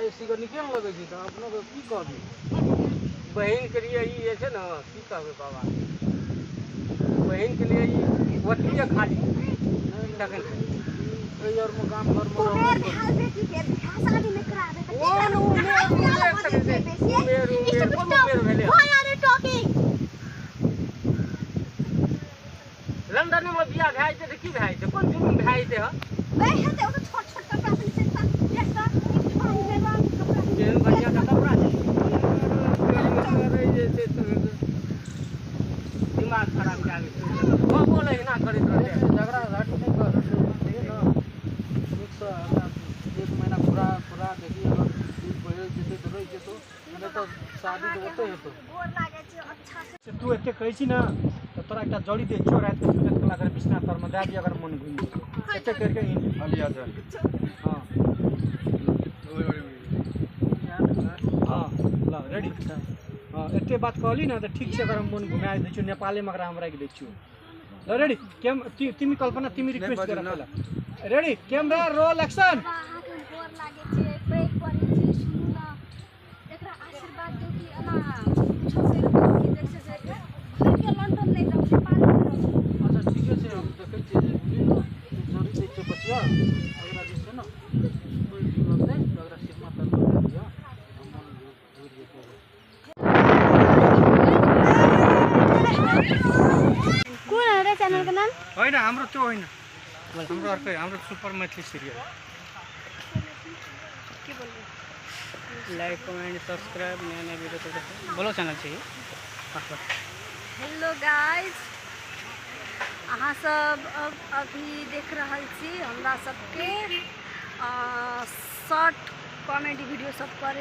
ऐसी को निकल लगे छी तो अपना को की कहबी बहन के लिए ये है ना की कहबे बाबा बहन के लिए ये वटिया खाली तखन ए और में काम घर में उमेर हाल बेटी के शादी में करा दे ओ उमेर भेले why are you talking London में बियाह भाई छै त की भाई छै कोन जुलुम भाई छै ह बे हेते ओ छोट छोट कपड़ा पहन से देखता छोड़ देबा कपड़ा जेहन बढ़िया का कपड़ा छै दिमाग खराब कए लै छै वो बोले ना करैत रहते झगड़ा घाट नहीं कर रहे ना एक से एक महीना पूरा देखिए अगर दूध बढ़े जेते तो रह जेतो नहीं तो शादी तो होते है तो गोर लागे छै अच्छा से तू एते कहै छी ना तो तोरा एकटा जड़ी दे छियो रात के सुतत कला कर बिछना पर में दे दिया अगर मन घुम एते करके अलिया जा हां हां ला रेडी हां एते बात कहली ना तो ठीक छै अगर हम मन घुमाय दै छियो नेपाले में अगर हम राख दै छियो ल रेडी केम तिमी कल्पना तिमी रिक्वेस्ट कर पहला रेडी कैमरा रोल एक्शन गोर लागे छै ब्रेक पड़े छै सुनु ना एकरा आशीर्वाद दे कि अना छोसे की देख से के लंदन ले जाऊ नेपाल अच्छा ठीक है हम देखै छियै जोड़ी दै छै बचिया अगला जे छै ना कोई दिमाग दे अगला सिरमा पर दिया हम दूर जेतो कौन है रे चैनल का नाम होइन हाम्रो त्यो होइन हाम्रो अर्कै हाम्रो सुपर मैथिली सिरियल के बोल रहे लाइक कमेंट सब्सक्राइब नया नया वीडियो तो बोलो चैनल चाहिए हेलो गाइस अहाँ सब अभी देख रहल छी हमरा सबके शॉर्ट कॉमेडी वीडियो सब करे